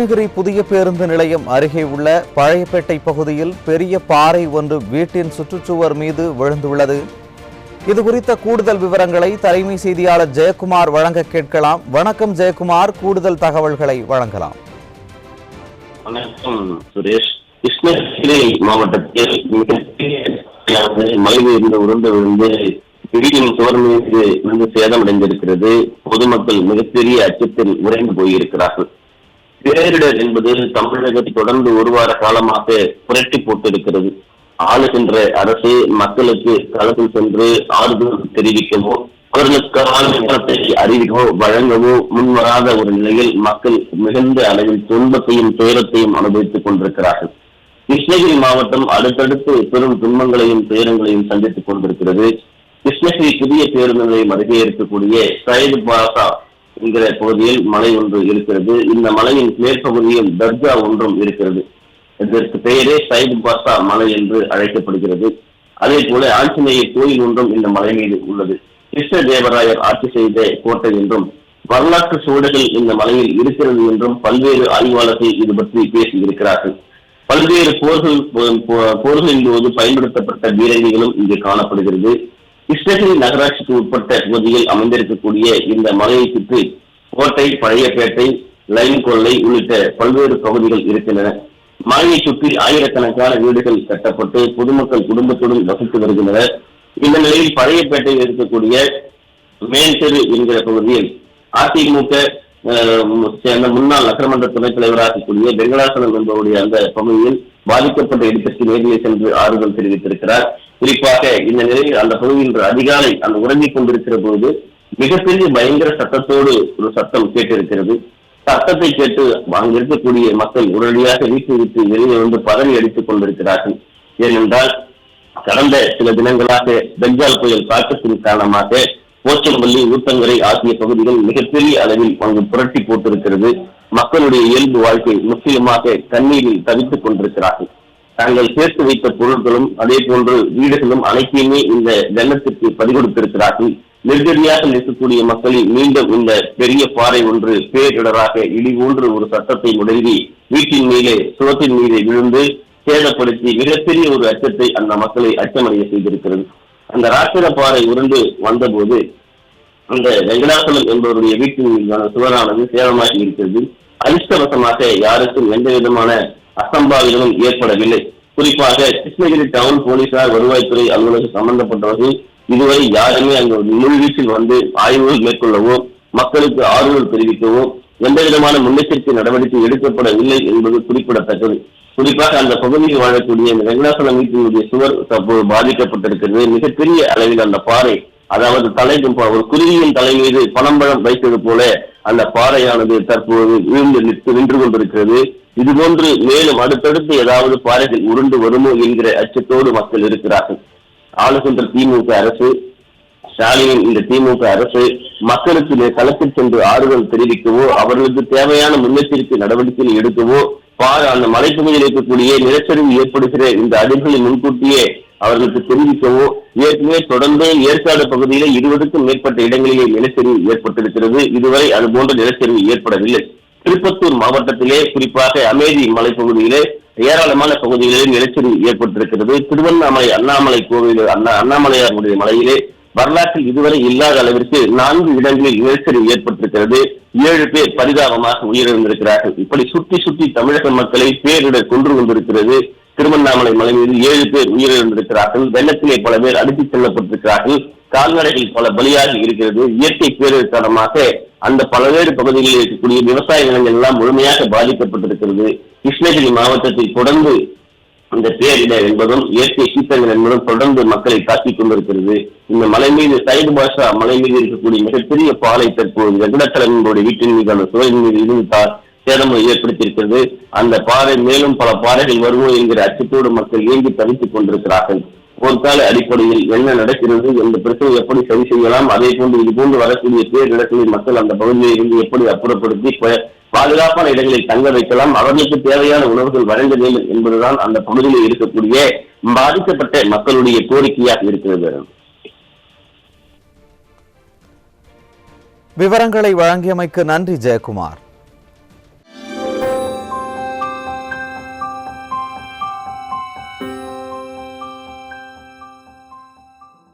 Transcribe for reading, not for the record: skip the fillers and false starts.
கிருஷ்ணகிரி புதிய பேருந்து நிலையம் அருகே உள்ள பழையப்பேட்டை பகுதியில் பெரிய பாறை ஒன்று வீட்டின் சுற்றுச்சுவர் மீது விழுந்துள்ளது. இதுகுறித்த கூடுதல் விவரங்களை தலைமை செய்தியாளர் ஜெயக்குமார் வழங்க கேட்கலாம். வணக்கம் ஜெயக்குமார், கூடுதல் தகவல்களை வழங்கலாம். வணக்கம் சுரேஷ். கிருஷ்ணகிரி மாவட்டத்தில் மழை உருண்டு விழுந்து வீட்டின் சுவர் மீது வந்து சேதமடைந்திருக்கிறது. பொதுமக்கள் மிகப்பெரிய அச்சத்தில் உறைந்து போயிருக்கிறார்கள். பேரிடர் என்பது தமிழகத்தை தொடர்ந்து ஒரு வார காலமாக புரட்டி போட்டிருக்கிறது. ஆளுகின்ற அரசு மக்களுக்கு களத்தில் சென்று ஆறுதல் தெரிவிக்கவோ அவர்களுக்கான நேரத்தை அறிவிக்கவோ வழங்கவோ முன்வராத ஒரு நிலையில் மக்கள் மிகுந்த அளவில் துன்பத்தையும் துயரத்தையும் அனுபவித்துக் கொண்டிருக்கிறார்கள். கிருஷ்ணகிரி மாவட்டம் அடுத்தடுத்து பெரும் துன்பங்களையும் துயரங்களையும் சந்தித்துக் கொண்டிருக்கிறது. கிருஷ்ணகிரி புதிய பேருந்து நிலையம் அருகே இருக்கக்கூடிய சைடு பாசா என்கிற பகுதியில் மலை ஒன்று இருக்கிறது. இந்த மலையின் மேற்பகுதியில் தர்கா ஒன்றும் இருக்கிறது. இதற்கு பெயரே சைடு பாசா மலை என்று அழைக்கப்படுகிறது. அதே போல ஆஞ்சநேயர் கோயில் ஒன்றும் இந்த மலை மீது உள்ளது. கிருஷ்ண தேவராயர் ஆட்சி செய்த கோட்டை என்றும் வரலாற்று சூழல்கள் இந்த மலையில் இருக்கிறது என்றும் பல்வேறு ஆய்வாளர்கள் இது பற்றி பேசியிருக்கிறார்கள். பல்வேறு போர்களின் போது பயன்படுத்தப்பட்ட பீரங்கிகளும் இங்கு காணப்படுகிறது. கிருஷ்ணகிரி நகராட்சிக்கு உட்பட்ட பகுதியில் அமைந்திருக்கக்கூடிய இந்த மலையை சுற்றி கோட்டை, பழையப்பேட்டை, லைன் கொள்ளை உள்ளிட்ட பல்வேறு பகுதிகள் இருக்கின்றன. மலையை சுற்றி ஆயிரக்கணக்கான வீடுகள் கட்டப்பட்டு பொதுமக்கள் குடும்பத்துடன் வசித்து வருகின்றனர். இந்த நிலையில் பழையப்பேட்டையில் இருக்கக்கூடிய மேல் தெரு என்கிற பகுதியில் அதிமுக சேர்ந்த முன்னாள் நகரமன்ற துணைத் தலைவராக கூடிய வெங்கடாசலம் என்பவருடைய அந்த பகுதியில் பாதிக்கப்பட்ட இடத்திற்கு நேரில் சென்று ஆறுதல் தெரிவித்திருக்கிறார். குறிப்பாக இந்த நிலையில் அந்த பகுதியில் அதிகாலை அந்த உறங்கிக் கொண்டிருக்கிற போது மிகப்பெரிய பயங்கர சத்தத்தோடு ஒரு சத்தம் கேட்டிருக்கிறது. சத்தத்தை கேட்டு அங்கு இருக்கக்கூடிய மக்கள் உடனடியாக வீட்டை விட்டு வெளியே வந்து பதறி அடித்துக் கொண்டிருக்கிறார்கள். ஏனென்றால் கடந்த சில தினங்களாக பெங்கால் புயல் தாக்கத்தின் காரணமாக போச்சம்பள்ளி, ஊத்தங்கரை ஆகிய பகுதிகள் மிகப்பெரிய அளவில் அங்கு புரட்டி போட்டிருக்கிறது. மக்களுடைய இயல்பு வாழ்க்கை முற்றிலுமாக கண்ணீரில் தவித்துக் கொண்டிருக்கிறார்கள். தாங்கள் சேர்த்து வைத்த பொருட்களும் அதே போன்று வீடுகளும் அனைத்தையுமே இந்த வெள்ளத்திற்கு பறிகொடுத்திருக்கிறார்கள். நெருக்கடியாக நிற்கக்கூடிய மக்களில் மீண்டும் இந்த பெரிய பாறை ஒன்று பேரிடராக இடி போன்று ஒரு சத்தத்தை முடங்கி வீட்டின் மீது சுவத்தின் மீது விழுந்து சேதப்படுத்தி மிகப்பெரிய ஒரு அச்சத்தை அந்த மக்களை அச்சமடைய செய்திருக்கிறது. அந்த ராட்சத பாறை உருண்டு வந்தபோது அந்த வெங்கடாசலம் என்பவருடைய வீட்டின் மீதான சுவரானது சேதமாகி இருக்கிறது. அதிர்ஷ்டவசமாக யாருக்கும் எந்த விதமான அசம்பாவிதமும் ஏற்படவில்லை. குறிப்பாக கிருஷ்ணகிரி டவுன் போலீசார், வருவாய்த்துறை அலுவலகம் சம்பந்தப்பட்டவர்கள் இதுவரை யாருமே அங்கு முழுவீச்சில் வந்து ஆய்வுகள் மேற்கொள்ளவோ மக்களுக்கு ஆறுதல் தெரிவிக்கவோ எந்த விதமான முன்னெச்சரிக்கை நடவடிக்கை எடுக்கப்படவில்லை என்பது குறிப்பிடத்தக்கது. குறிப்பாக அந்த பகுதியில் வாழக்கூடிய இந்த வெங்கடாசலம் வீட்டினுடைய சுவர் தற்போது பாதிக்கப்பட்டிருக்கிறது. மிகப்பெரிய அளவில் அந்த பாறை, அதாவது ஒரு குருவியின் தலை மீது பனம்பழம் வைத்தது போல அந்த பாறையானது தற்போது நின்று கொண்டிருக்கிறது. இதுபோன்று மேலும் அடுத்தடுத்து ஏதாவது பாறைகள் உருண்டு வருமோ என்கிற அச்சத்தோடு மக்கள் இருக்கிறார்கள். ஆளுகின்ற திமுக அரசு, ஸ்டாலினின் இந்த திமுக அரசு மக்களுக்கு களத்தில் சென்று ஆறுதல் தெரிவிக்கவோ அவர்களுக்கு தேவையான முன்னெச்சரிக்கை நடவடிக்கைகள் எடுக்கவோ அந்த மலைப்பகுதியில் இருக்கக்கூடிய நிலச்சரிவு ஏற்படுகிற இந்த அதிர்வுகளை முன்கூட்டியே அவர்களுக்கு தெரிவிக்கவோ ஏற்கனவே தொடர்ந்து ஏற்காடு பகுதியிலே 20க்கும் மேற்பட்ட இடங்களிலே நிலச்சரிவு ஏற்பட்டிருக்கிறது. இதுவரை அது போன்ற நிலச்சரிவு ஏற்படவில்லை. திருப்பத்தூர் மாவட்டத்திலே குறிப்பாக அமேதி மலைப்பகுதியிலே ஏராளமான பகுதிகளிலே நிலச்சரிவு ஏற்பட்டிருக்கிறது. திருவண்ணாமலை அண்ணாமலை கோவில் அண்ணாமலையாருடைய மலையிலே வரலாற்றில் இதுவரை இல்லாத அளவிற்கு 4 இடங்களில் நிலச்சரிவு ஏற்பட்டிருக்கிறது. 7 பேர் பரிதாபமாக உயிரிழந்திருக்கிறார்கள். இப்படி சுற்றி சுற்றி தமிழக மக்களை பேரிடர் கொன்று கொண்டிருக்கிறது. திருவண்ணாமலை மலை மீது 7 பேர் உயிரிழந்திருக்கிறார்கள். வெள்ளத்திலே பல பேர் அடித்துச் செல்லப்பட்டிருக்கிறார்கள். கால்நடைகள் பல பலியாகி இருக்கிறது. இயற்கை பேரிடர் காரணமாக அந்த பல்வேறு பகுதிகளில் இருக்கக்கூடிய விவசாய நிலங்கள் எல்லாம் முழுமையாக பாதிக்கப்பட்டிருக்கிறது. கிருஷ்ணகிரி மாவட்டத்தில் தொடர்ந்து இந்த பேரிடர் என்பதும் இயற்கை சீற்றங்கள் என்பதும் தொடர்ந்து மக்களை தாக்கிக் கொண்டிருக்கிறது. இந்த மலை மீது சைடு பாஷா மலை மீது இருக்கக்கூடிய மிகப்பெரிய பாலை தற்போது வெங்கடாச்சலனுடைய வீட்டின் மீதான சுவரின் மீது இருந்தால் சேதம் ஏற்படுத்தியிருக்கிறது. அந்த பாறை மேலும் பல பாறைகள் வருவோம் என்கிற அச்சத்தோடு மக்கள் ஏங்கி தவித்துக் கொண்டிருக்கிறார்கள். போர்க்கால அடிப்படையில் என்ன நடக்கிறது, எந்த பிரச்சனை எப்படி சரி செய்யலாம், அதே போன்று இது போன்று வரக்கூடிய பேரிடர்களில் மக்கள் அந்த பகுதியில் இருந்து எப்படி அப்புறப்படுத்தி பாதுகாப்பான இடங்களில் தங்க வைக்கலாம், அவர்களுக்கு தேவையான உணவுகள் வழங்க வேண்டும் என்பதுதான் அந்த பகுதியில் இருக்கக்கூடிய பாதிக்கப்பட்ட மக்களுடைய கோரிக்கையாக இருக்கிறது. விவரங்களை வழங்கியமைக்கு நன்றி ஜெயக்குமார்.